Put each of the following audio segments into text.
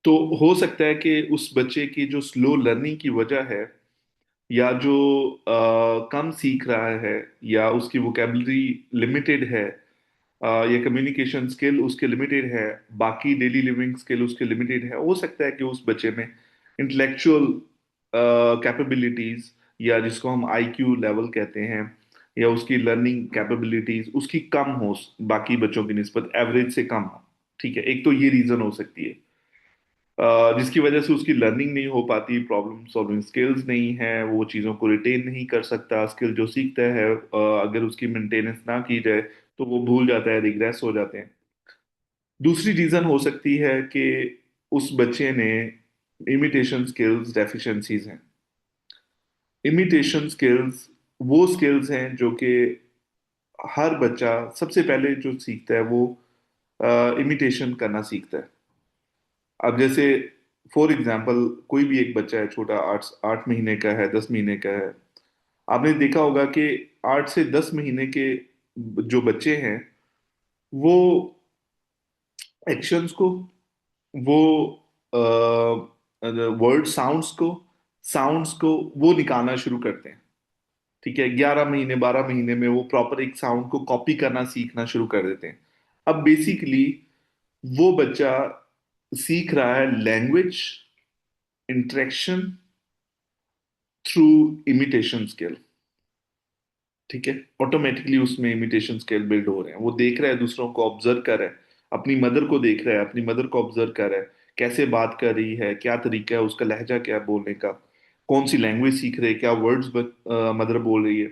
तो हो सकता है कि उस बच्चे की जो स्लो लर्निंग की वजह है, या जो कम सीख रहा है, या उसकी वोकेबलरी लिमिटेड है, या कम्युनिकेशन स्किल उसके लिमिटेड है, बाकी डेली लिविंग स्किल उसके लिमिटेड है, हो सकता है कि उस बच्चे में इंटेलेक्चुअल कैपेबिलिटीज, या जिसको हम आईक्यू लेवल कहते हैं, या उसकी लर्निंग कैपेबिलिटीज उसकी कम हो, बाकी बच्चों की निस्बत एवरेज से कम हो। ठीक है, एक तो ये रीजन हो सकती है, जिसकी वजह से उसकी लर्निंग नहीं हो पाती, प्रॉब्लम सॉल्विंग स्किल्स नहीं है, वो चीज़ों को रिटेन नहीं कर सकता, स्किल जो सीखता है अगर उसकी मेंटेनेंस ना की जाए तो वो भूल जाता है, रिग्रेस हो जाते हैं। दूसरी रीजन हो सकती है कि उस बच्चे ने इमिटेशन स्किल्स डेफिशिएंसीज हैं। इमिटेशन स्किल्स वो स्किल्स हैं जो कि हर बच्चा सबसे पहले जो सीखता है वो इमिटेशन करना सीखता है। अब जैसे फॉर एग्जाम्पल, कोई भी एक बच्चा है छोटा, 8 8 महीने का है, 10 महीने का है, आपने देखा होगा कि 8 से 10 महीने के जो बच्चे हैं वो एक्शंस को, वो वर्ड साउंड्स को वो निकालना शुरू करते हैं। ठीक है, 11 महीने 12 महीने में वो प्रॉपर एक साउंड को कॉपी करना सीखना शुरू कर देते हैं। अब बेसिकली वो बच्चा सीख रहा है language interaction through imitation skill. ठीक है, ऑटोमेटिकली उसमें इमिटेशन स्किल बिल्ड हो रहे हैं, वो देख रहा है, दूसरों को ऑब्जर्व कर रहा है, अपनी मदर को देख रहा है, अपनी मदर को ऑब्जर्व कर रहा है, कैसे बात कर रही है, क्या तरीका है उसका, लहजा क्या है बोलने का, कौन सी लैंग्वेज सीख रहे हैं, क्या वर्ड्स मदर बोल रही है।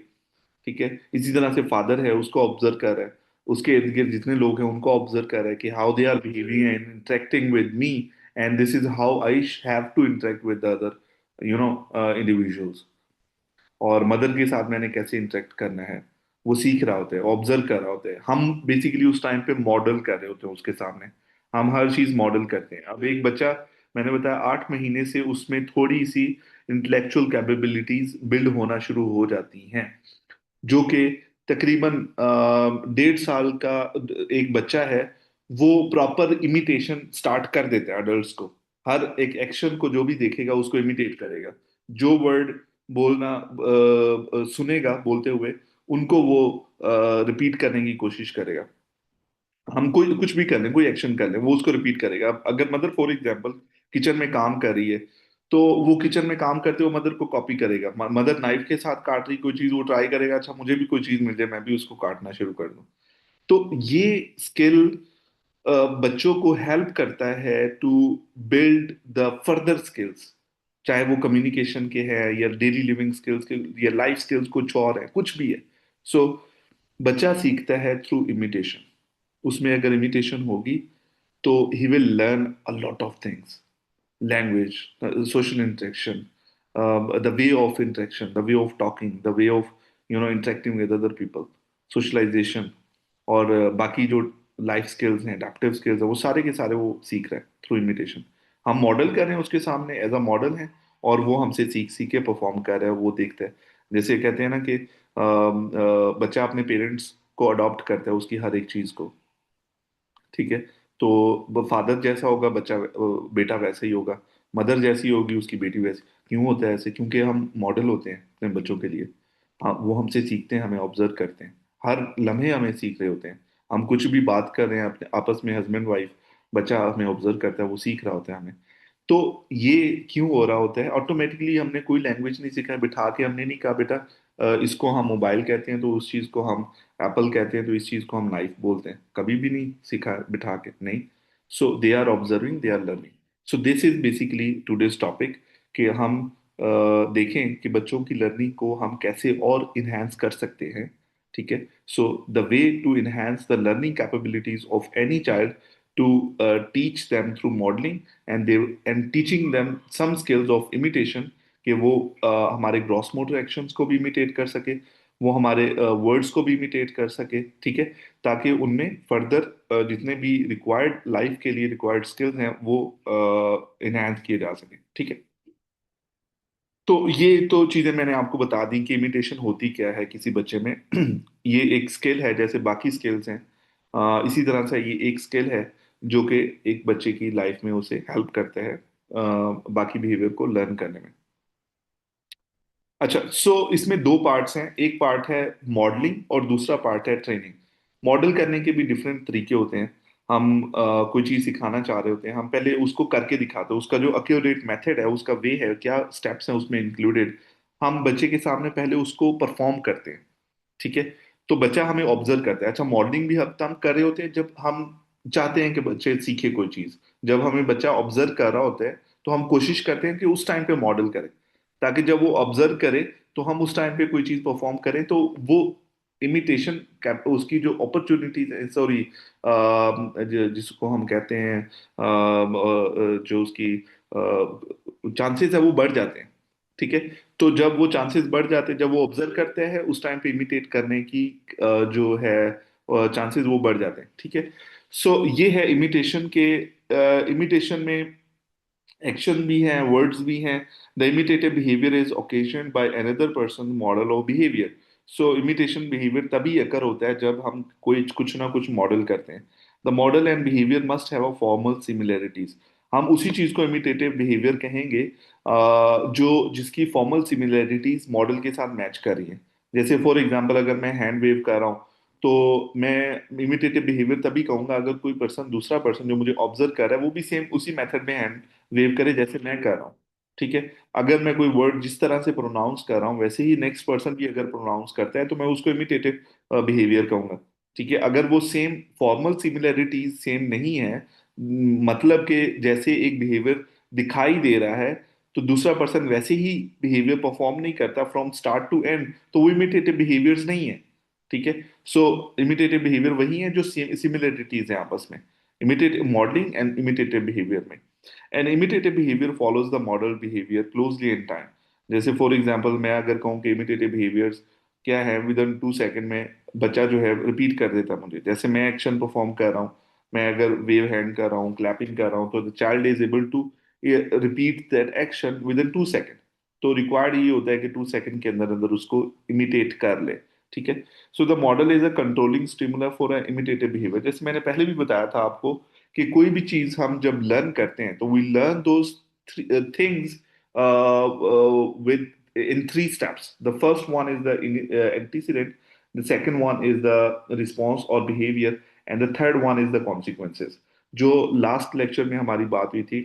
ठीक है, इसी तरह से फादर है, उसको ऑब्जर्व कर रहा है, उसके इर्द गिर्द जितने लोग हैं उनको ऑब्जर्व कर रहा है कि how they are behaving and interacting with me, and this is how I have to interact with the other individuals, और मदर के साथ मैंने कैसे इंटरेक्ट करना है। वो सीख रहा होता है, ऑब्जर्व कर रहा होता है, हम बेसिकली उस टाइम पे मॉडल कर रहे होते हैं उसके सामने, हम हर चीज मॉडल करते हैं। अब एक बच्चा, मैंने बताया 8 महीने से उसमें थोड़ी सी इंटेलेक्चुअल कैपेबिलिटीज बिल्ड होना शुरू हो जाती हैं, जो कि तकरीबन 1.5 साल का एक बच्चा है, वो प्रॉपर इमिटेशन स्टार्ट कर देता है अडल्ट्स को। हर एक एक्शन को जो भी देखेगा उसको इमिटेट करेगा, जो वर्ड बोलना सुनेगा बोलते हुए उनको वो रिपीट करने की कोशिश करेगा। हम कोई कुछ भी कर लें, कोई एक्शन कर लें, वो उसको रिपीट करेगा। अब अगर मदर फॉर एग्जाम्पल किचन में काम कर रही है, तो वो किचन में काम करते हुए मदर को कॉपी करेगा। मदर नाइफ के साथ काट रही कोई चीज, वो ट्राई करेगा, अच्छा मुझे भी कोई चीज मिल जाए, मैं भी उसको काटना शुरू कर दूं। तो ये स्किल बच्चों को हेल्प करता है to build the further skills, चाहे वो कम्युनिकेशन के हैं, या डेली लिविंग स्किल्स के, या लाइफ स्किल्स कुछ और है, कुछ भी है। सो बच्चा सीखता है थ्रू इमिटेशन। उसमें अगर इमिटेशन होगी तो he will learn a lot of things, language, social interaction, the way of interaction, the way of talking, the way of interacting with other people, socialization, और बाकी जो लाइफ स्किल्स हैं, adaptive skills हैं, वो सारे के सारे वो सीख रहे हैं थ्रू इमिटेशन। हम मॉडल कर रहे हैं उसके सामने, एज अ मॉडल है, और वो हमसे सीख सीख के परफॉर्म कर रहा है, वो देखता है। जैसे कहते हैं ना कि बच्चा अपने पेरेंट्स को अडॉप्ट करता है उसकी हर एक चीज को। ठीक है, तो फादर जैसा होगा बच्चा, बेटा वैसे ही होगा, मदर जैसी होगी उसकी बेटी वैसी। क्यों होता है ऐसे? क्योंकि हम मॉडल होते हैं अपने बच्चों के लिए। हाँ, वो हमसे सीखते हैं, हमें ऑब्जर्व करते हैं, हर लम्हे हमें सीख रहे होते हैं। हम कुछ भी बात कर रहे हैं अपने आपस में, हस्बैंड वाइफ, बच्चा हमें ऑब्जर्व करता है, वो सीख रहा होता है हमें। तो ये क्यों हो रहा होता है? ऑटोमेटिकली हमने कोई लैंग्वेज नहीं सीखा है, बिठा के हमने नहीं कहा बेटा इसको हम मोबाइल कहते हैं तो उस चीज को हम एप्पल कहते हैं, तो इस चीज को हम नाइफ बोलते हैं, कभी भी नहीं सिखा है बिठा के, नहीं। So they are observing, they are learning. So this is basically today's topic, कि हम देखें कि बच्चों की लर्निंग को हम कैसे और इन्हांस कर सकते हैं। ठीक है, so the way to enhance the learning capabilities of any child, to teach them through modeling, and teaching them some skills of imitation, कि वो हमारे ग्रॉस मोटर एक्शंस को भी इमिटेट कर सके, वो हमारे वर्ड्स को भी इमिटेट कर सके। ठीक है, ताकि उनमें फर्दर जितने भी रिक्वायर्ड लाइफ के लिए रिक्वायर्ड स्किल्स हैं वो इनहेंस किए जा सके। ठीक है, तो ये तो चीजें मैंने आपको बता दी कि इमिटेशन होती क्या है किसी बच्चे में। ये एक स्किल है जैसे बाकी स्किल्स हैं, इसी तरह से ये एक स्किल है जो कि एक बच्चे की लाइफ में उसे हेल्प करते हैं बाकी बिहेवियर को लर्न करने में। अच्छा, सो इसमें दो पार्ट्स हैं, एक पार्ट है मॉडलिंग और दूसरा पार्ट है ट्रेनिंग। मॉडल करने के भी डिफरेंट तरीके होते हैं। हम कोई चीज सिखाना चाह रहे होते हैं, हम पहले उसको करके दिखाते हैं, उसका जो एक्यूरेट मेथड है, उसका वे है, क्या स्टेप्स हैं उसमें इंक्लूडेड, हम बच्चे के सामने पहले उसको परफॉर्म करते हैं। ठीक है, तो बच्चा हमें ऑब्जर्व करता है। अच्छा, मॉडलिंग भी हम कर रहे होते हैं जब हम चाहते हैं कि बच्चे सीखे कोई चीज। जब हमें बच्चा ऑब्जर्व कर रहा होता है तो हम कोशिश करते हैं कि उस टाइम पे मॉडल करें, ताकि जब वो ऑब्जर्व करे तो हम उस टाइम पे कोई चीज परफॉर्म करें, तो वो इमिटेशन कैप उसकी जो अपॉर्चुनिटीज, सॉरी, जिसको हम कहते हैं जो उसकी चांसेस है वो बढ़ जाते हैं। ठीक है, तो जब वो चांसेस बढ़ जाते हैं, जब वो ऑब्जर्व करते हैं उस टाइम पे इमिटेट करने की जो है चांसेस वो बढ़ जाते हैं। ठीक है, सो ये है इमिटेशन के। इमिटेशन में एक्शन भी हैं, वर्ड्स भी हैं। The imitative behaviour is occasioned by another person model of behaviour. So imitation behaviour तभी अकर होता है जब हम कोई कुछ ना कुछ मॉडल करते हैं। The model and behaviour must have a formal similarities. हम उसी चीज को इमिटेटिव बिहेवियर कहेंगे जो जिसकी फॉर्मल सिमिलरिटीज मॉडल के साथ मैच कर रही है। जैसे फॉर एग्जांपल, अगर मैं हैंड वेव कर रहा हूँ तो मैं इमिटेटिव बिहेवियर तभी कहूंगा अगर कोई पर्सन, दूसरा पर्सन जो मुझे ऑब्जर्व कर रहा है, वो भी सेम उसी मेथड में हैंड वेव करे जैसे मैं कर रहा हूँ। ठीक है, अगर मैं कोई वर्ड जिस तरह से प्रोनाउंस कर रहा हूँ वैसे ही नेक्स्ट पर्सन भी अगर प्रोनाउंस करता है तो मैं उसको इमिटेटिव बिहेवियर कहूंगा। ठीक है, अगर वो सेम फॉर्मल सिमिलरिटीज सेम नहीं है, मतलब कि जैसे एक बिहेवियर दिखाई दे रहा है तो दूसरा पर्सन वैसे ही बिहेवियर परफॉर्म नहीं करता फ्रॉम स्टार्ट टू एंड, तो वो इमिटेटिव बिहेवियर्स नहीं है। ठीक है, सो इमिटेटिव बिहेवियर वही है जो सिमिलरिटीज है आपस में, imitative modelling and imitative behaviour में। And imitative behaviour follows the model behaviour closely in time. जैसे फॉर एग्जांपल मैं अगर कहूँ कि इमिटेटिव बिहेवियर्स क्या है, विद इन 2 सेकंड में बच्चा जो है रिपीट कर देता है मुझे। जैसे मैं एक्शन परफॉर्म कर रहा हूँ, मैं अगर वेव हैंड कर रहा हूँ, क्लैपिंग कर रहा हूँ, तो the child is able to repeat that action within 2 second. तो रिक्वायर्ड ये होता है कि 2 सेकंड के अंदर अंदर उसको इमिटेट कर ले। ठीक है, so the model is a controlling स्टिमुलर for a imitative behaviour. जैसे मैंने पहले भी बताया था आपको कि कोई भी चीज हम जब लर्न करते हैं तो we learn those things with in 3 steps. The first one is the antecedent, the second one is the response or behavior, and the third one is the consequences. जो लास्ट लेक्चर में हमारी बात हुई थी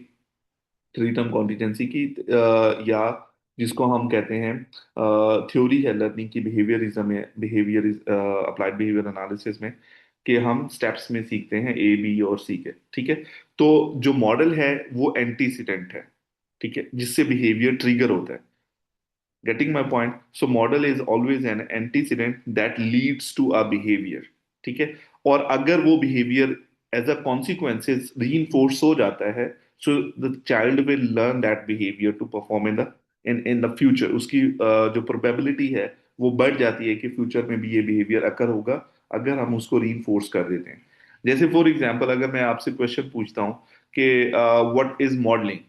three term contingency की, या जिसको हम कहते हैं थ्योरी है लर्निंग की, बिहेवियरिज्म में, बिहेवियर अप्लाइड बिहेवियर एनालिसिस में, कि हम स्टेप्स में सीखते हैं ए बी और सी के। ठीक है, तो जो मॉडल है वो एंटीसीडेंट है। ठीक है, जिससे बिहेवियर ट्रिगर होता है। Getting my point? So model is always an antecedent that leads to a behaviour. ठीक है, और अगर वो behaviour as a consequences reinforce हो जाता है, so the child will learn that behaviour to perform in the future. उसकी जो प्रोबेबिलिटी है वो बढ़ जाती है कि फ्यूचर में भी ये बिहेवियर अकर होगा अगर हम उसको रीइंफोर्स कर देते हैं। जैसे फॉर एग्जाम्पल, अगर मैं आपसे क्वेश्चन पूछता हूँ कि व्हाट इज मॉडलिंग,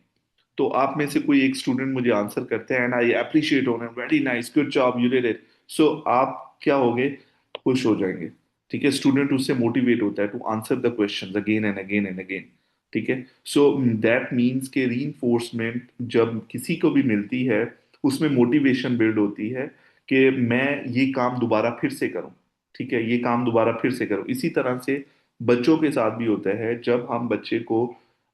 तो आप में से कोई एक स्टूडेंट मुझे आंसर करते हैं and I appreciate on it, very nice, good job, you did it. So आप क्या होगे? खुश हो जाएंगे। ठीक है, स्टूडेंट उससे मोटिवेट होता है to answer the questions again and again and again. ठीक है, सो दैट मीन्स के रीइंफोर्समेंट जब किसी को भी मिलती है उसमें मोटिवेशन बिल्ड होती है कि मैं ये काम दोबारा फिर से करूं। ठीक है, ये काम दोबारा फिर से करूं। इसी तरह से बच्चों के साथ भी होता है, जब हम बच्चे को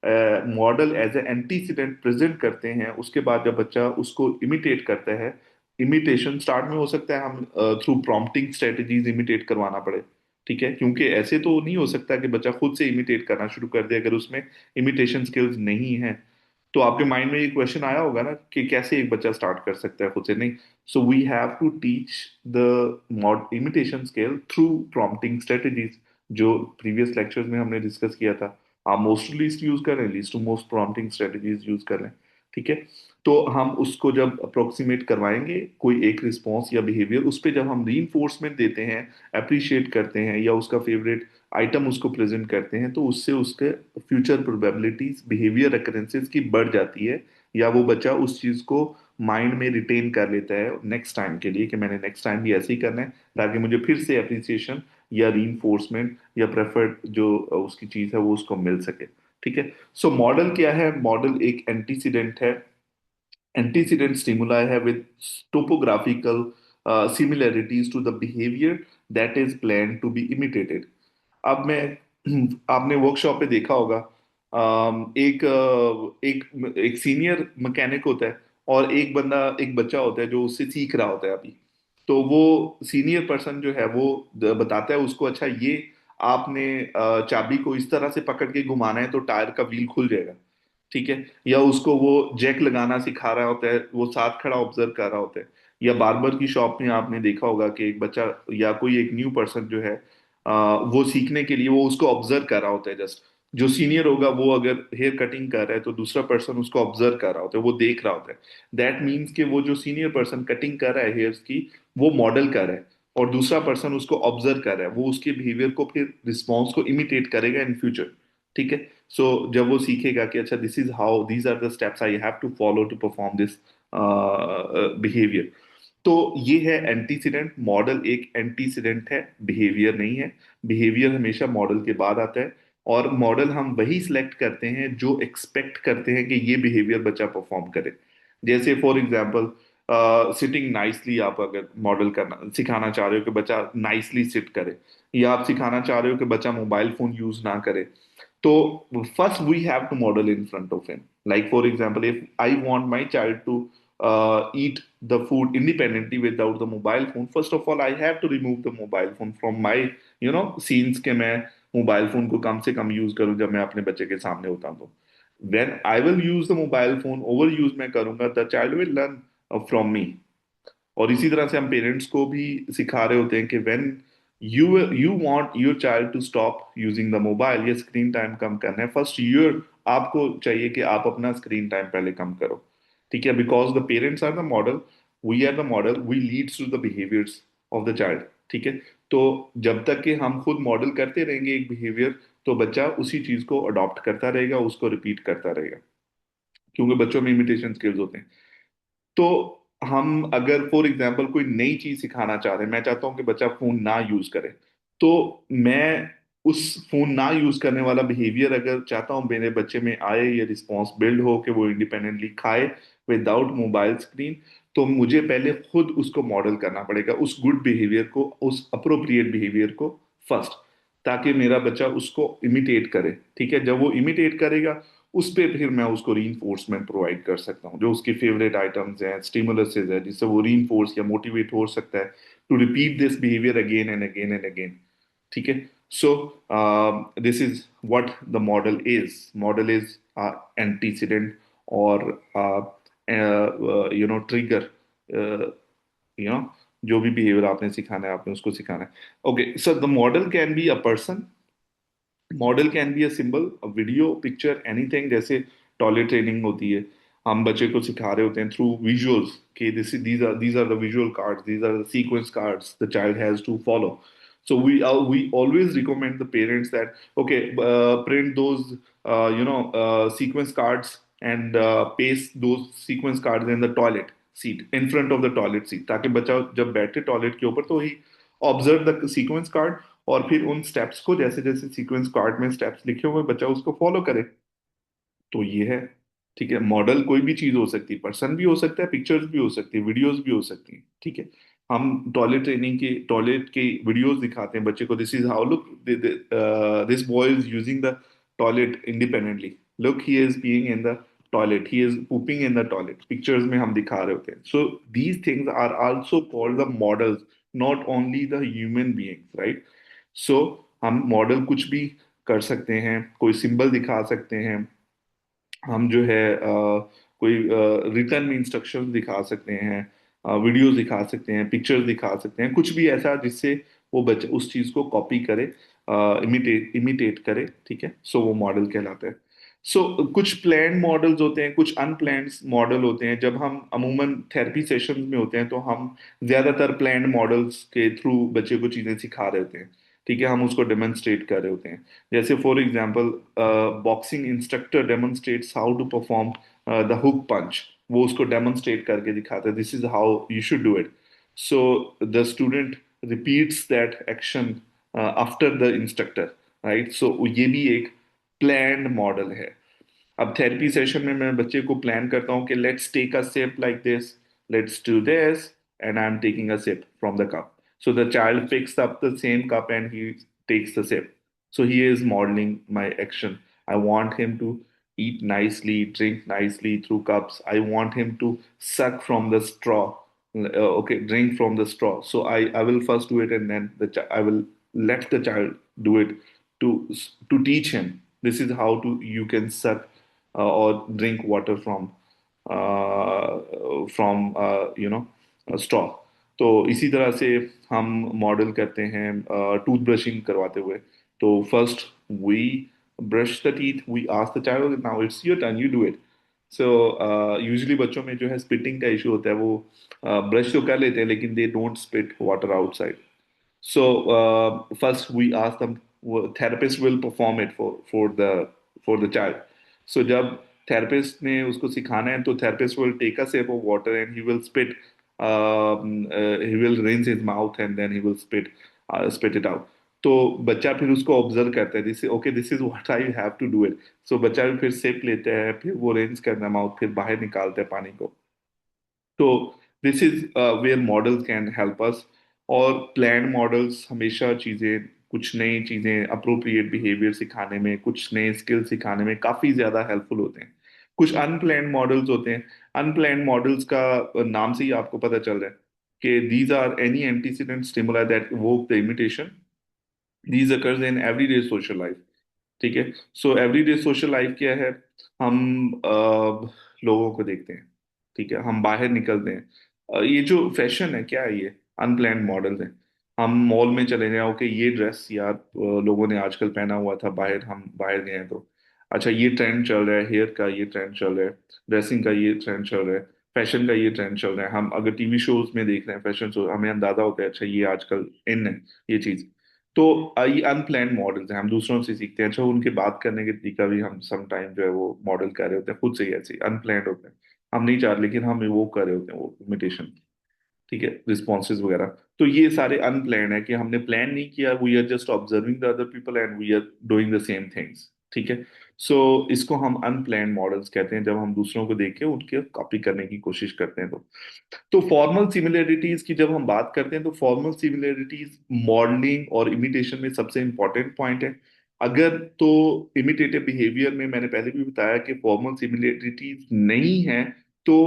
model as a antecedent present करते हैं, उसके बाद जब बच्चा उसको इमिटेट करता है, इमिटेशन स्टार्ट में हो सकता है हम थ्रू प्रॉम्प्टिंग स्ट्रेटजीज इमिटेट करवाना पड़े। ठीक है, क्योंकि ऐसे तो नहीं हो सकता कि बच्चा खुद से इमिटेट करना शुरू कर दे अगर उसमें इमिटेशन स्किल्स नहीं है। तो आपके माइंड में ये क्वेश्चन आया होगा ना कि कैसे एक बच्चा स्टार्ट कर सकता है खुद से? नहीं, so we have to teach the mod imitation skill through prompting strategies, जो प्रीवियस लेक्चर्स में हमने डिस्कस किया था। आप मोस्ट टू लीस्ट यूज कर रहे हैं, least to most prompting strategies use कर रहे हैं। ठीक है, तो हम उसको जब अप्रोक्सीमेट करवाएंगे कोई एक रिस्पॉन्स या बिहेवियर, उस पर जब हम रीइंफोर्समेंट देते हैं, अप्रिशिएट करते हैं, या उसका फेवरेट आइटम उसको प्रेजेंट करते हैं, तो उससे उसके फ्यूचर प्रोबेबिलिटीज बिहेवियर अकरेंसेस की बढ़ जाती है, या वो बच्चा उस चीज को माइंड में रिटेन कर लेता है नेक्स्ट टाइम के लिए कि मैंने नेक्स्ट टाइम भी ऐसे ही करना है ताकि मुझे फिर से अप्रिसिएशन या रीइंफोर्समेंट या प्रेफर्ड जो उसकी चीज है वो उसको मिल सके। ठीक है। सो मॉडल क्या है? मॉडल एक एंटीसीडेंट है। Antecedent stimuli have with topographical similarities to the behavior that is planned to be imitated. अब मैं आपने वर्कशॉप पे देखा होगा, एक सीनियर मैकेनिक होता है और एक बंदा, एक बच्चा होता है जो उससे सीख रहा होता है अभी। तो वो सीनियर पर्सन जो है वो बताता है उसको, अच्छा ये आपने चाबी को इस तरह से पकड़ के घुमाना है तो टायर का व्हील खुल जाएगा। ठीक है। या उसको वो जैक लगाना सिखा रहा होता है, वो साथ खड़ा ऑब्जर्व कर रहा होता है। या बार्बर की शॉप में आपने देखा होगा कि एक बच्चा या कोई एक न्यू पर्सन जो है वो सीखने के लिए वो उसको ऑब्जर्व कर रहा होता है जस्ट। जो सीनियर होगा वो अगर हेयर कटिंग कर रहा है तो दूसरा पर्सन उसको ऑब्जर्व कर रहा होता है, वो देख रहा होता है। दैट मीन्स कि वो जो सीनियर पर्सन कटिंग कर रहा है हेयर्स की, वो मॉडल कर रहा है और दूसरा पर्सन उसको ऑब्जर्व कर रहा है, वो उसके बिहेवियर को फिर रिस्पॉन्स को इमिटेट करेगा इन फ्यूचर। ठीक है। सो जब वो सीखेगा कि अच्छा this is how, these are the steps I have to follow to perform this behaviour. तो ये है एंटीसीडेंट। मॉडल एक एंटीसीडेंट है, बिहेवियर नहीं है। बिहेवियर हमेशा मॉडल के बाद आता है। और मॉडल हम वही सिलेक्ट करते हैं जो एक्सपेक्ट करते हैं कि ये बिहेवियर बच्चा परफॉर्म करे। जैसे फॉर एग्जाम्पल सिटिंग नाइसली, आप अगर मॉडल करना सिखाना चाह रहे हो कि बच्चा नाइसली सिट करे, या आप सिखाना चाह रहे हो कि बच्चा मोबाइल फोन यूज ना करे, तो first we have to model in front of him. Like for example, if I want my child to eat the food independently without the mobile phone, first of all I have to remove the mobile phone from my scenes के मैं mobile phone को कम से कम use करूं जब मैं अपने बच्चे के सामने होता हूं तो। when I will use the mobile phone over use मैं करूंगा, the child will learn from me। और इसी तरह से हम पेरेंट्स को भी सिखा रहे होते हैं कि when you want your child to stop using the mobile या स्क्रीन टाइम कम करना है, फर्स्ट यूर आपको चाहिए कि आप अपना स्क्रीन टाइम पहले कम करो। ठीक है। Because the parents are the model, we are the model, we leads to the behaviours of the child. ठीक है। तो जब तक कि हम खुद मॉडल करते रहेंगे एक बिहेवियर, तो बच्चा उसी चीज को अडॉप्ट करता रहेगा, उसको रिपीट करता रहेगा, क्योंकि बच्चों में इमिटेशन स्किल्स होते हैं। तो हम अगर फॉर एग्जाम्पल कोई नई चीज सिखाना चाह रहे हैं, मैं चाहता हूं कि बच्चा फोन ना यूज करे, तो मैं उस फोन ना यूज करने वाला बिहेवियर अगर चाहता हूं मेरे बच्चे में आए, ये रिस्पॉन्स बिल्ड हो कि वो इंडिपेंडेंटली खाए विदाउट मोबाइल स्क्रीन, तो मुझे पहले खुद उसको मॉडल करना पड़ेगा, उस गुड बिहेवियर को, उस अप्रोप्रिएट बिहेवियर को फर्स्ट, ताकि मेरा बच्चा उसको इमिटेट करे। ठीक है। जब वो इमिटेट करेगा, उस पे फिर मैं उसको रीइंफोर्समेंट प्रोवाइड कर सकता हूँ, जो उसके फेवरेट आइटम्स हैं, स्टिमुलसेस है, जिससे वो रीइंफोर्स या मोटिवेट हो सकता है to repeat this behaviour again and again and again. ठीक है। So this is what the model is. Model is antecedent और ट्रिगर, जो भी बिहेवियर आपने सिखाना है आपने उसको सिखाना है। Okay, so the model can be a person, model can be a symbol, a video, picture, anything. जैसे टॉयलेट ट्रेनिंग होती है, हम बच्चे को सिखा रहे होते हैं थ्रू विजुअल्स कि this these are the visual cards, these are the sequence cards the child has to follow. So we always recommend the parents that okay, print those sequence cards and paste those sequence cards in the toilet seat, in front of the toilet seat, ताकि बच्चा जब बैठे toilet के ऊपर तो ही observe the sequence card, और फिर उन स्टेप्स को, जैसे जैसे सीक्वेंस कार्ड में स्टेप्स लिखे हुए बच्चा उसको फॉलो करे। तो ये है। ठीक है। मॉडल कोई भी चीज हो सकती है, पर्सन भी हो सकता है, पिक्चर्स भी हो सकती है, वीडियोस भी हो सकती हैं। ठीक है। हम टॉयलेट ट्रेनिंग के, टॉयलेट के वीडियोस दिखाते हैं बच्चे को, this is how, look this boy is using the toilet independently, look he is being in the toilet, he is pooping in the toilet, pictures में हम दिखा रहे होते हैं। So these things are also called the models, not only the human beings, right. So हम model कुछ भी कर सकते हैं, कोई सिंबल दिखा सकते हैं, हम जो है कोई रिटर्न में इंस्ट्रक्शंस दिखा सकते हैं, वीडियोस दिखा सकते हैं, पिक्चर्स दिखा सकते हैं, कुछ भी ऐसा जिससे वो बच्चे उस चीज को कॉपी करे, इमिटेट करे। ठीक है। सो वो मॉडल कहलाता है। सो कुछ प्लान्ड मॉडल्स होते हैं, कुछ अनप्लान्ड मॉडल होते हैं। जब हम अमूमन थेरेपी सेशंस में होते हैं तो हम ज्यादातर प्लान्ड मॉडल्स के थ्रू बच्चे को चीजें सिखा रहे होते हैं। ठीक है। हम उसको डेमोन्स्ट्रेट कर रहे होते हैं। जैसे for example, boxing instructor demonstrates how to perform the hook punch, वो उसको डेमोन्स्ट्रेट करके दिखाता है, this is how you should do it. So the student repeats that action after the instructor, right? So ये भी एक प्लान्ड मॉडल है। अब थेरेपी सेशन में मैं बच्चे को प्लान करता हूँ कि let's take a sip like this, let's do this, and I am taking a sip from the cup, so the child picks up the same cup and he takes the sip. So he is modeling my action. I want him to eat nicely, drink nicely through cups. I want him to suck from the straw. Okay, drink from the straw. So I will first do it, and then I will let the child do it to to teach him this is how to you can suck or drink water from straw. तो इसी तरह से हम model करते हैं tooth brushing करवाते हुए। तो first we brush the teeth, we ask the child now it's your turn, you do it. So usually बच्चों में जो है स्पिटिंग का इशू होता है, वो ब्रश तो कर लेते हैं लेकिन they don't spit water outside. So first we ask them, therapist will perform it for the child. So जब therapist ने उसको सिखाना है तो therapist will take a sip of water and he will spit, he will rinse his mouth and then he will spit it out. तो बच्चा फिर उसको ऑब्जर्व करता है, this okay this is what I have to do it. So बच्चा भी फिर SIP लेता है, फिर वो रिंस करना है माउथ, फिर बाहर निकालता है पानी को। तो this is where models can help us. और प्लान मॉडल्स हमेशा चीज़ें, कुछ नई चीज़ें, अप्रोप्रिएट बिहेवियर सिखाने में, कुछ नए स्किल सिखाने में काफ़ी ज़्यादा हेल्पफुल होते हैं। कुछ अनप्लान्ड मॉडल्स होते हैं। अनप्लान्ड मॉडल्स का नाम से ही आपको पता चल रहा है कि these are any antecedent stimuli that evoke the imitation. These occurs in everyday social life. ठीक है। सो एवरीडे सोशल लाइफ क्या है? हम लोगों को देखते हैं, ठीक है, हम बाहर निकलते हैं। ये जो फैशन है क्या है? ये अनप्लान्ड मॉडल्स हैं। हम मॉल में चले जाएं, ओके ये ड्रेस यार लोगों ने आजकल पहना हुआ था, बाहर हम बाहर गए हैं तो अच्छा ये ट्रेंड चल रहा है, हेयर का ये ट्रेंड चल रहा है, ड्रेसिंग का ये ट्रेंड चल रहा है, फैशन का ये ट्रेंड चल रहा है। हम अगर टीवी शोज में देख रहे हैं फैशन शो, हमें अंदाजा होता है अच्छा ये आजकल इन है ये चीज। तो ये अनप्लान्ड मॉडल्स हैं, हम दूसरों से सीखते हैं। अच्छा उनके बात करने के तरीका भी हम सम टाइम जो है वो मॉडल कर रहे होते हैं, खुद से ही ऐसे अनप्लान्ड होते हैं। हम नहीं चाह रहे लेकिन हम वो कर रहे होते हैं, वो इमिटेशन। ठीक है, रिस्पॉन्सेज वगैरह। तो ये सारे अनप्लान्ड है कि हमने प्लान नहीं किया, we are just observing the other people and we are doing the same things. ठीक है। सो इसको हम अनप्लान्ड मॉडल्स कहते हैं, जब हम दूसरों को देख के उनके कॉपी करने की कोशिश करते हैं। तो फॉर्मल सिमिलरिटीज की जब हम बात करते हैं तो फॉर्मल सिमिलरिटीज मॉडलिंग और इमिटेशन में सबसे इंपॉर्टेंट पॉइंट है। अगर तो इमिटेटिव बिहेवियर में मैंने पहले भी बताया कि फॉर्मल सिमिलरिटीज नहीं है तो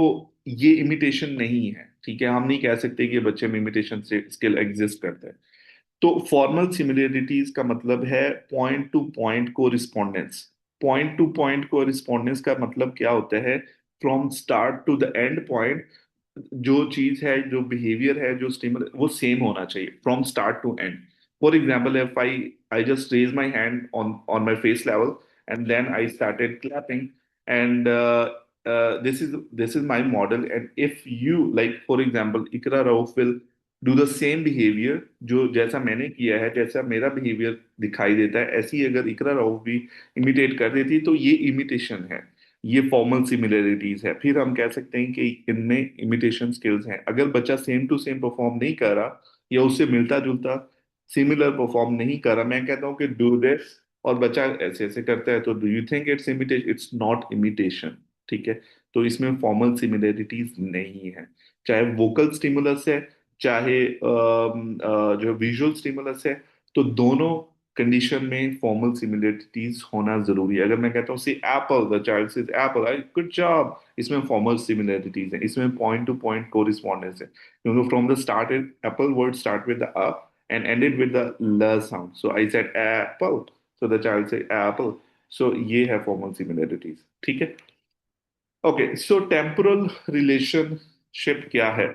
ये इमिटेशन नहीं है। ठीक है, हम नहीं कह सकते कि बच्चे में इमिटेशन से स्किल एग्जिस्ट करता है। तो फॉर्मल सिमिलरिटीज का मतलब है point to point correspondence. Point to point correspondence का मतलब क्या होता है? From start to the end point, जो चीज है, जो बिहेवियर है, जो स्टिमुल, वो सेम होना चाहिए from start to end. For example, if I just raise my hand on my face level and then I started clapping and this is my model, and if you like for example Ikra Rauf will do the same behavior, जो जैसा मैंने किया है, जैसा मेरा behaviour दिखाई देता है, ऐसी ही अगर इकरा राउफ भी इमिटेट कर देती तो ये इमिटेशन है, ये फॉर्मल सिमिलरिटीज है। फिर हम कह सकते हैं कि इनमें इमिटेशन स्किल्स हैं। अगर बच्चा सेम टू सेम परफॉर्म नहीं कर रहा या उससे मिलता जुलता सिमिलर परफॉर्म नहीं कर रहा, मैं कहता हूँ कि डू दिस, और बच्चा ऐसे ऐसे करता है, तो do you think it's imitation? It's not imitation. ठीक है। तो इसमें फॉर्मल सिमिलरिटीज नहीं है। चाहे वोकल स्टिमुलस है, चाहे जो विजुअल स्टिमुलस है, तो दोनों कंडीशन में फॉर्मल सिमिलरिटीज होना जरूरी है। अगर मैं कहता हूँ see apple, the child says apple, I good job, इसमें फॉर्मल सिमिलरिटीज है, इसमें पॉइंट टू पॉइंट कोरिस्पॉन्डेंस है, क्योंकि from the start apple word start with the a and ended with the l sound. So I said apple. So the child said apple. So ये है formal similarities। ठीक है। Okay, सो temporal relationship क्या है?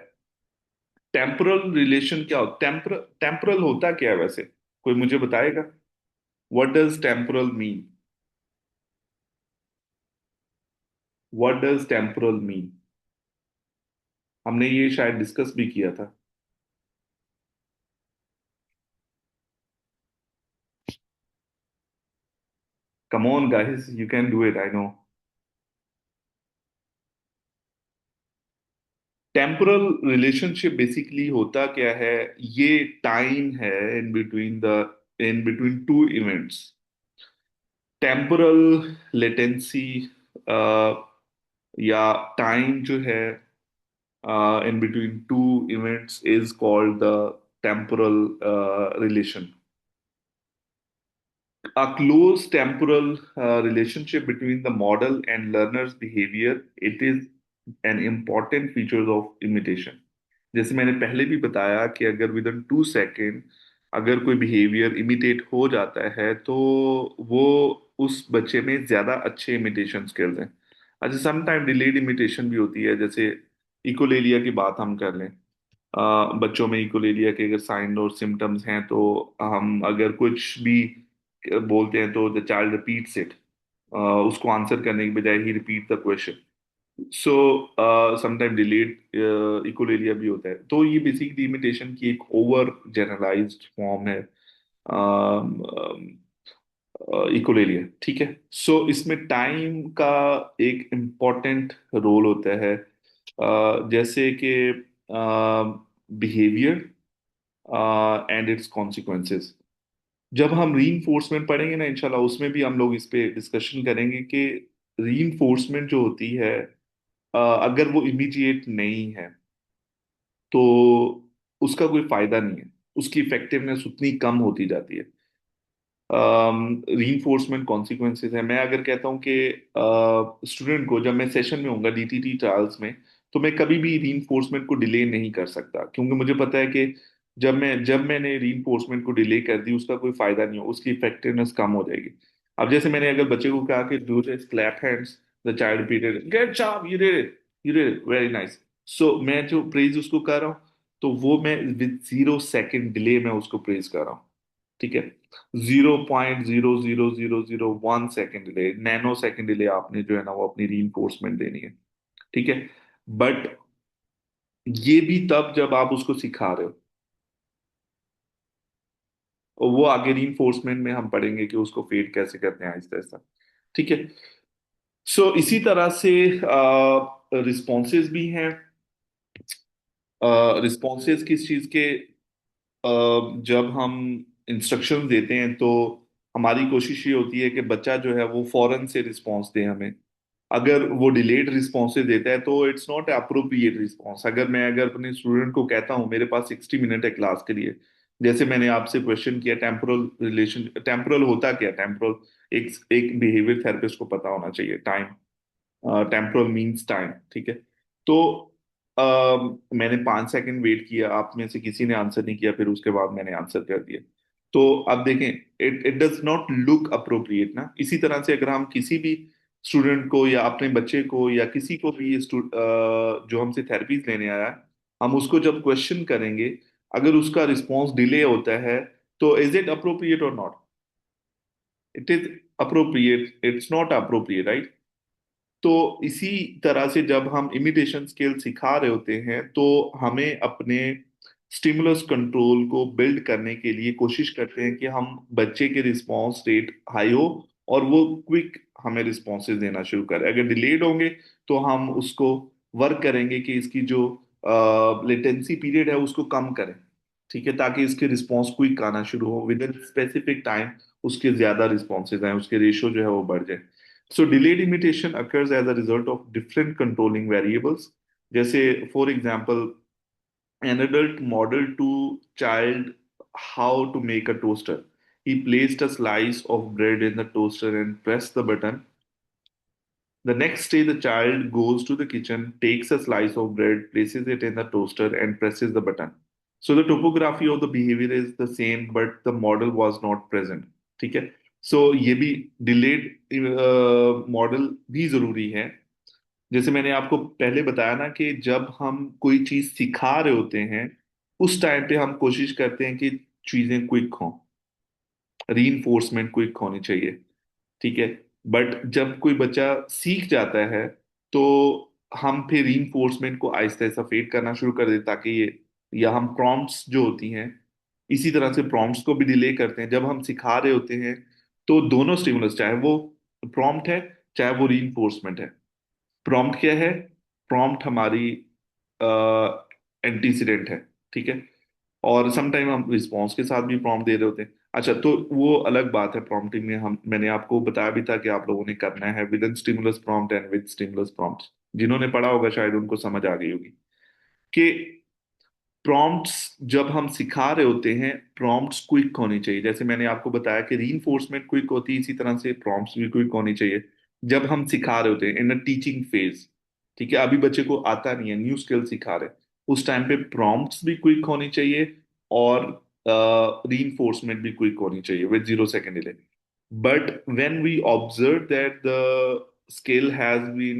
Temporal relation क्या हो, temporal होता क्या है वैसे? कोई मुझे बताएगा? What does temporal mean? What does temporal mean? हमने ये शायद डिस्कस भी किया था। Come on guys, you can do it, I know. Temporal relationship basically होता क्या है? ये टाइम है in between the in between two events, temporal latency या टाइम जो है in between two events is called the temporal relation. A close temporal relationship between the model and learner's behavior, it is an important feature of imitation. जैसे मैंने पहले भी बताया कि अगर विद इन 2 सेकेंड अगर कोई बिहेवियर इमिटेट हो जाता है तो वो उस बच्चे में ज्यादा अच्छे इमिटेशन स्किल्स हैं। अच्छा, सम टाइम डिलेड इमिटेशन भी होती है, जैसे इकोलेलिया की बात हम कर लें। बच्चों में इकोलेलिया के अगर साइन और सिम्टम्स हैं तो हम अगर कुछ भी बोलते हैं तो द चाइल्ड रिपीट्स इट, उसको आंसर करने के बजाय ही repeat the question. So sometime delayed echolalia भी होता है। तो ये बेसिकली इमिटेशन की एक ओवर जनरलाइज्ड फॉर्म है इकोलेलिया, ठीक है। सो इसमें टाइम का एक इम्पॉर्टेंट रोल होता है, जैसे कि बिहेवियर एंड इट्स कॉन्सिक्वेंसेस। जब हम रीइंफोर्समेंट पढ़ेंगे ना इंशाल्लाह, उसमें भी हम लोग इस पे डिस्कशन करेंगे कि रीइंफोर्समेंट जो होती है, अगर वो इमीडिएट नहीं है तो उसका कोई फायदा नहीं है, उसकी इफेक्टिवनेस उतनी कम होती जाती है। रीइंफोर्समेंट कॉन्सिक्वेंसेस है। मैं अगर कहता हूँ कि स्टूडेंट को, जब मैं सेशन में होऊंगा डीटीटी ट्रायल्स में, तो मैं कभी भी रीइंफोर्समेंट को डिले नहीं कर सकता, क्योंकि मुझे पता है कि जब मैंने रीइंफोर्समेंट को डिले कर दी उसका कोई फायदा नहीं हो, उसकी इफेक्टिवनेस कम हो जाएगी। अब जैसे मैंने अगर बच्चे को कहा कि do this, clap hands, the child repeated, get sharp, you did it, very nice. So मैं जो प्रेज उसको कर रहा हूँ, तो वो मैं विद 0 सेकेंड डिले मैं उसको प्रेज कर रहा हूँ, ठीक है। 0.00001 second delay, nano second delay आपने जो है ना वो अपनी रीइंफोर्समेंट देनी है, ठीक है। बट ये भी तब जब आप उसको सिखा रहे हो, और वो आगे रीइंफोर्समेंट में हम पढ़ेंगे कि उसको फेड कैसे करते हैं आहिस्ता आहिस्ता, ठीक है। सो इसी तरह से रिस्पॉन्सेज भी हैं। रिस्पॉन्सेज किस चीज के, जब हम इंस्ट्रक्शन देते हैं तो हमारी कोशिश ये होती है कि बच्चा जो है वो फौरन से रिस्पॉन्स दे हमें। अगर वो डिलेड रिस्पॉन्स देता है तो इट्स नॉट अप्रोप्रिएट रिस्पॉन्स। अगर अपने स्टूडेंट को कहता हूँ मेरे पास 60 मिनट है क्लास के लिए, जैसे मैंने आपसे क्वेश्चन किया टेम्पोरल रिलेशन, टेम्पोरल होता क्या, टेम्पोरल एक एक बिहेवियर थेरेपिस्ट को पता होना चाहिए टाइम, टेम्पोरल मींस टाइम, ठीक है। तो मैंने 5 सेकंड वेट किया, आप में से किसी ने आंसर नहीं किया, फिर उसके बाद मैंने आंसर कर दिया। तो अब देखें, it it does not look appropriate ना। इसी तरह से अगर हम किसी भी स्टूडेंट को या अपने बच्चे को या किसी को भी जो हमसे थेरेपीज लेने आया है, हम उसको जब क्वेश्चन करेंगे, अगर उसका रिस्पॉन्स डिले होता है तो इज इट अप्रोप्रिएट और not? It is appropriate, it's not appropriate, right. तो इसी तरह से जब हम इमिटेशन स्किल सिखा रहे होते हैं तो हमें अपने स्टिमुलस कंट्रोल को बिल्ड करने के लिए कोशिश करते हैं कि हम बच्चे के रिस्पांस रेट हाई हो और वो क्विक हमें रिस्पॉन्सेज देना शुरू करें। अगर डिलेड होंगे तो हम उसको वर्क करेंगे कि इसकी जो लेटेंसी पीरियड है उसको कम करें, ठीक है, ताकि इसके रिस्पॉन्स क्विक आना शुरू हो, विद इन स्पेसिफिक टाइम उसके ज्यादा रिस्पॉन्सेज आए, उसके रेशियो जो है वो बढ़ जाए। So delayed imitation occurs as a result of different controlling variables. जैसे for example, an adult modeled to child how to make a toaster. He placed a slice of bread in the toaster and pressed the button. The next day, the child goes to the kitchen, takes a slice of bread, places it in the toaster, and presses the button. So the topography of the behavior is the same, but the model was not present. ठीक है। सो ये भी delayed model भी जरूरी है। जैसे मैंने आपको पहले बताया ना कि जब हम कोई चीज सिखा रहे होते हैं उस टाइम पे हम कोशिश करते हैं कि चीजें क्विक हों, रीइंफोर्समेंट क्विक होनी चाहिए, ठीक है। बट जब कोई बच्चा सीख जाता है तो हम फिर रीइंफोर्समेंट को आहिस्ता आहिस्ता फेड करना शुरू कर दें, ताकि ये, या हम प्रॉम्प्ट्स जो होती हैं इसी तरह से प्रॉम्प्ट्स को भी डिले करते हैं जब हम सिखा रहे होते हैं। तो दोनों स्टिमुलस, चाहे वो प्रॉम्प्ट है चाहे वो रीइंफोर्समेंट है। प्रॉम्प्ट क्या है? प्रॉम्प्ट हमारी एंटीसीडेंट है, ठीक है। और समटाइम हम रिस्पॉन्स के साथ भी प्रॉम्प्ट दे रहे होते हैं। अच्छा, तो वो अलग बात है। प्रॉम्प्टिंग में हम मैंने आपको बताया भी था कि आप लोगों ने करना है with in stimulus prompt and with stimulus prompt. जिन्होंने पढ़ा होगा शायद उनको समझ आ गई होगी कि प्रॉम्प्ट्स जब हम सिखा रहे होते हैं, प्रॉम्प्ट्स क्विक होनी चाहिए। जैसे मैंने आपको बताया कि रीइंफोर्समेंट क्विक होती है, इसी तरह से प्रॉम्प्ट्स भी क्विक होनी चाहिए जब हम सिखा रहे होते हैं इन अ टीचिंग फेज। ठीक है, अभी बच्चे को आता नहीं है, न्यू स्किल सिखा रहे हैं, उस टाइम पे प्रॉम्प्ट्स भी क्विक होनी चाहिए और रीइंफोर्समेंट भी क्विक होनी चाहिए with 0 second delay. But when we observe that the skill has been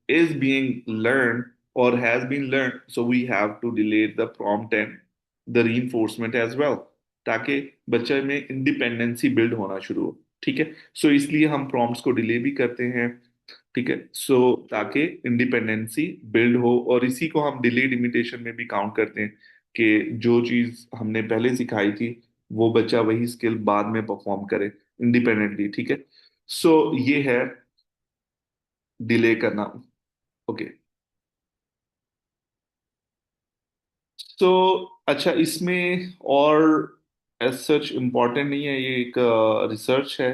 is being learned or has been learned, so we have to delay the prompt and the reinforcement as well, ताकि बच्चे में independency build होना शुरू हो। ठीक है, सो इसलिए हम प्रॉम्प्ट्स को डिले भी करते हैं। ठीक है, सो ताकि इंडिपेंडेंसी बिल्ड हो, और इसी को हम डिलेड इमिटेशन में भी काउंट करते हैं कि जो चीज हमने पहले सिखाई थी वो बच्चा वही स्किल बाद में परफॉर्म करे इंडिपेंडेंटली। ठीक है, सो ये है डिले करना। ओके, सो अच्छा, इसमें और एज सच इम्पोर्टेंट नहीं है, ये एक रिसर्च है।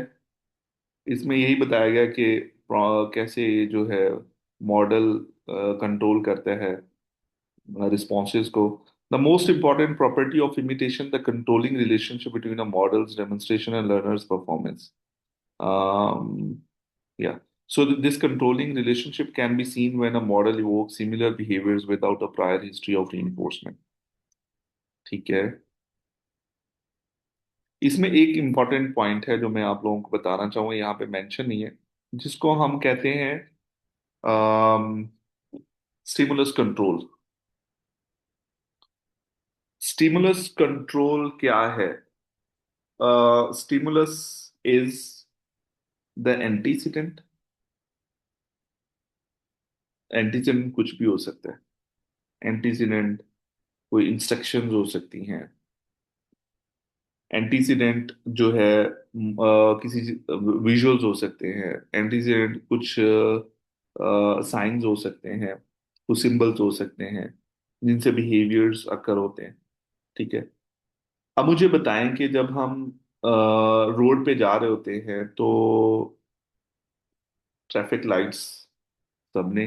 इसमें यही बताया गया कि कैसे ये जो है मॉडल कंट्रोल करता है responses को। The most important property of imitation, the controlling relationship between a model's demonstration and learner's performance. Um, yeah. So this controlling relationship can be seen when a model evokes similar behaviors without a prior history of reinforcement. ठीक है, इसमें एक important point है जो मैं आप लोगों को बताना चाहूंगा, यहाँ पे मेंशन नहीं है, जिसको हम कहते हैं स्टिमुलस कंट्रोल। स्टिमुलस कंट्रोल क्या है? Stimulus is the antecedent। Antecedent कुछ भी हो सकता है। एंटीसीडेंट कोई इंस्ट्रक्शंस हो सकती हैं। एंटीसीडेंट जो है किसी विजुअल्स हो सकते हैं। एंटीसीडेंट कुछ साइंस हो सकते हैं, कुछ सिंबल्स हो सकते हैं जिनसे बिहेवियर्स अकर होते हैं। ठीक है, अब मुझे बताएं कि जब हम रोड पे जा रहे होते हैं तो ट्रैफिक लाइट्स सबने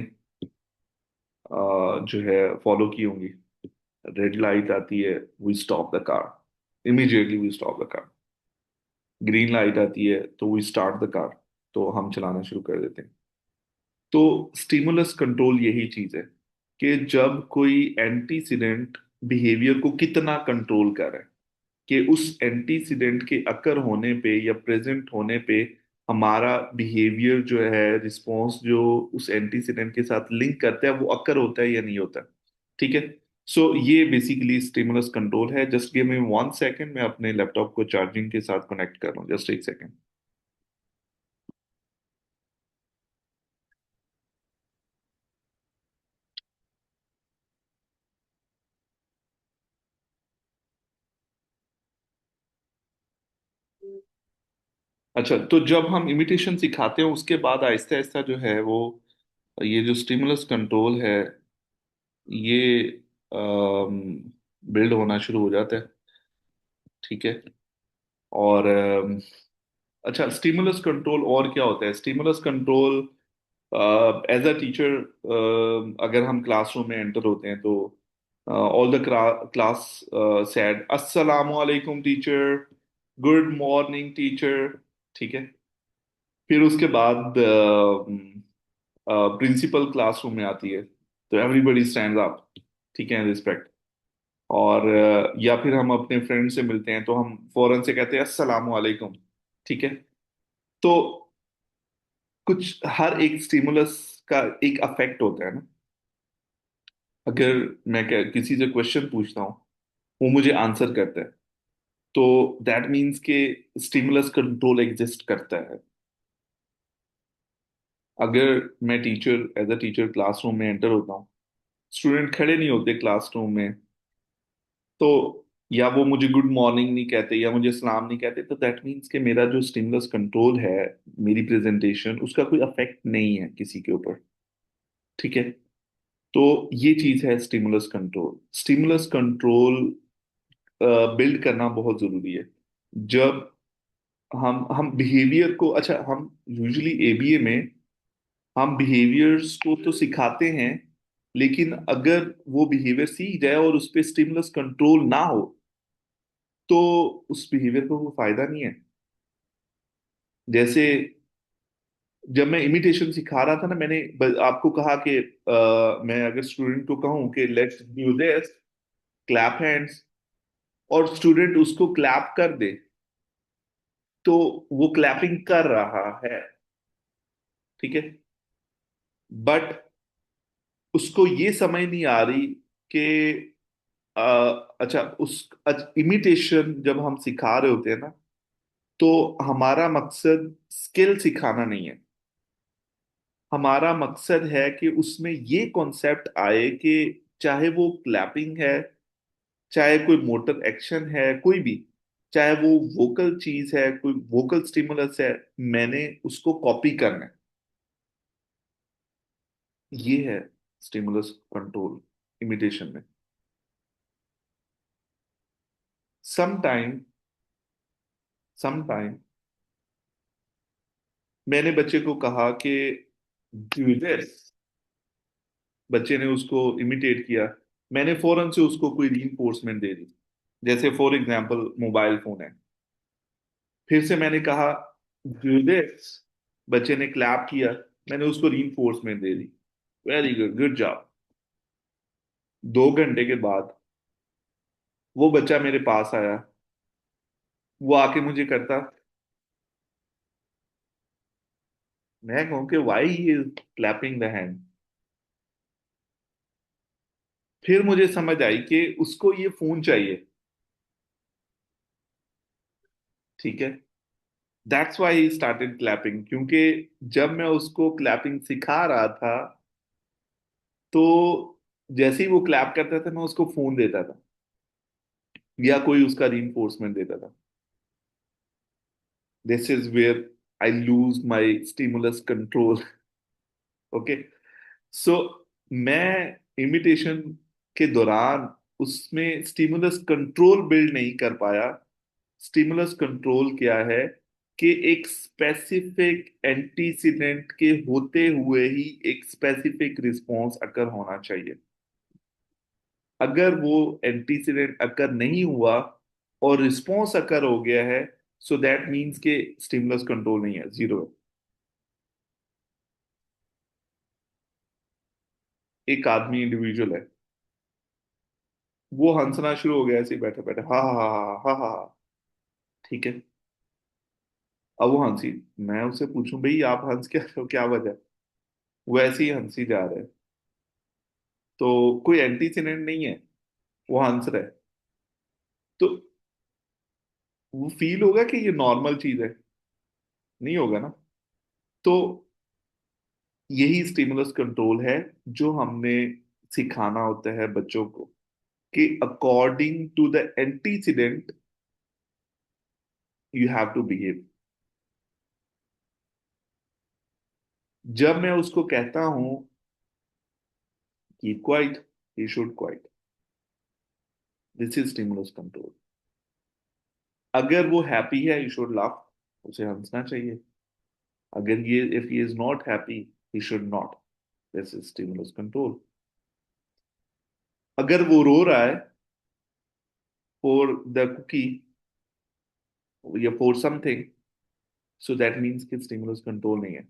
जो है फॉलो की होंगी। रेड लाइट आती है, we stop the car, immediately we stop the car. Green light आती है तो वी स्टार्ट द कार, तो हम चलाना शुरू कर देते हैं। तो स्टिमुलस कंट्रोल यही चीज है कि जब कोई एंटीसीडेंट बिहेवियर को कितना कंट्रोल कर रहा है, कि उस एंटीसीडेंट के अकर होने पे या प्रेजेंट होने पे हमारा बिहेवियर जो है, रिस्पॉन्स जो उस एंटीसीडेंट के साथ लिंक करता है, वो अकर होता है या नहीं होता। ठीक है, सो ये बेसिकली स्टिमुलस कंट्रोल है। जस्ट गिव मी 1 सेकेंड, मैं अपने लैपटॉप को चार्जिंग के साथ कनेक्ट कर लूँ, जस्ट 1 सेकेंड। अच्छा, तो जब हम इमिटेशन सिखाते हैं उसके बाद आहिस्ता आहिस्ता जो है वो, ये जो स्टिमुलस कंट्रोल है ये बिल्ड होना शुरू हो जाता है। ठीक है, और अच्छा, स्टिमुलस कंट्रोल और क्या होता है? Stimulus control as a teacher, अगर हम क्लासरूम में एंटर होते हैं तो ऑल द क्लास सेड अस्सलाम वालेकुम टीचर, गुड मॉर्निंग टीचर। ठीक है, फिर उसके बाद प्रिंसिपल क्लासरूम में आती है तो एवरीबडी स्टैंड अप, ठीक है, रिस्पेक्ट। और या फिर हम अपने फ्रेंड से मिलते हैं तो हम फौरन से कहते हैं अस्सलाम वालेकुम। ठीक है, तो कुछ हर एक स्टिमुलस का एक अफेक्ट होता है ना। अगर मैं किसी से क्वेश्चन पूछता हूँ, वो मुझे आंसर करता है, तो दैट मीन्स के स्टिमुलस कंट्रोल एग्जिस्ट करता है। अगर मैं teacher as a teacher classroom में एंटर होता हूँ, स्टूडेंट खड़े नहीं होते क्लासरूम में, तो या वो मुझे गुड मॉर्निंग नहीं कहते या मुझे सलाम नहीं कहते, तो दैट मीन्स कि मेरा जो स्टिमुलस कंट्रोल है, मेरी प्रेजेंटेशन, उसका कोई अफेक्ट नहीं है किसी के ऊपर। ठीक है, तो ये चीज है stimulus control. Stimulus control build करना बहुत जरूरी है। जब हम बिहेवियर को, अच्छा हम यूजुअली एबीए में हम बिहेवियर्स को तो सिखाते हैं, लेकिन अगर वो बिहेवियर सीख जाए और उस पे स्टिमुलस कंट्रोल ना हो तो उस बिहेवियर को कोई फायदा नहीं है। जैसे जब मैं इमिटेशन सिखा रहा था ना, मैंने आपको कहा कि मैं अगर स्टूडेंट को कहूं कि let's do this, clap hands, और स्टूडेंट उसको क्लैप कर दे, तो वो क्लैपिंग कर रहा है, ठीक है, बट उसको ये समझ नहीं आ रही कि अ, अच्छा उस इमिटेशन जब हम सिखा रहे होते हैं ना, तो हमारा मकसद स्किल सिखाना नहीं है। हमारा मकसद है कि उसमें ये कॉन्सेप्ट आए कि चाहे वो क्लैपिंग है, चाहे कोई मोटर एक्शन है, कोई भी, चाहे वो वोकल चीज है, कोई वोकल स्टिमुलस है, मैंने उसको कॉपी करना है। ये है स्टिमुलस कंट्रोल इमिटेशन में। समटाइम समटाइम मैंने बच्चे को कहा कि डू दिस, बच्चे ने उसको इमिटेट किया, मैंने फौरन से उसको कोई रीइंफोर्समेंट दे दी। जैसे फॉर एग्जांपल मोबाइल फोन है, फिर से मैंने कहा डू दिस, बच्चे ने क्लैप किया, मैंने उसको रीइंफोर्समेंट दे दी, वेरी गुड, गुड जॉब। 2 घंटे के बाद वो बच्चा मेरे पास आया, वो आके मुझे करता, मैं कहूँ कि why he is clapping the hand. फिर मुझे समझ आई कि उसको ये फोन चाहिए, ठीक है, that's why he started clapping, क्योंकि जब मैं उसको क्लैपिंग सिखा रहा था, तो जैसे ही वो क्लैप करता था मैं उसको फोन देता था या कोई उसका रीइंफोर्समेंट देता था। This is where I lose my stimulus control. Okay, so मैं इमिटेशन के दौरान उसमें स्टिमुलस कंट्रोल बिल्ड नहीं कर पाया। स्टिमुलस कंट्रोल क्या है कि एक स्पेसिफिक एंटीसीडेंट के होते हुए ही एक स्पेसिफिक रिस्पॉन्स अकर होना चाहिए। अगर वो एंटीसीडेंट अकर नहीं हुआ और रिस्पॉन्स अकर हो गया है, सो दैट मीन्स के स्टिमुलस कंट्रोल नहीं है, जीरो है। एक आदमी इंडिविजुअल है, वो हंसना शुरू हो गया ऐसे ही बैठे बैठे, हा हा हा हा हा हा, ठीक है। अब वो हंसी, मैं उससे पूछूं भाई आप हंस क्या रहे हो, क्या वजह, वो ऐसे ही हंसी जा रहे हैं, तो कोई एंटीसीडेंट नहीं है, वो हंस रहा है, तो वो फील होगा कि ये नॉर्मल चीज है, नहीं होगा ना। तो यही स्टिमुलस कंट्रोल है जो हमने सिखाना होता है बच्चों को, कि according to the antecedent you have to behave. जब मैं उसको कहता हूं keep quiet, he should quiet, this is stimulus control. अगर वो हैप्पी है, यू शुड लाफ, उसे हंसना चाहिए। अगर ये if he is not happy, he should not, this is stimulus control. अगर वो रो रहा है फॉर द कुकी या for something, so that means कि स्टिमुलस कंट्रोल नहीं है।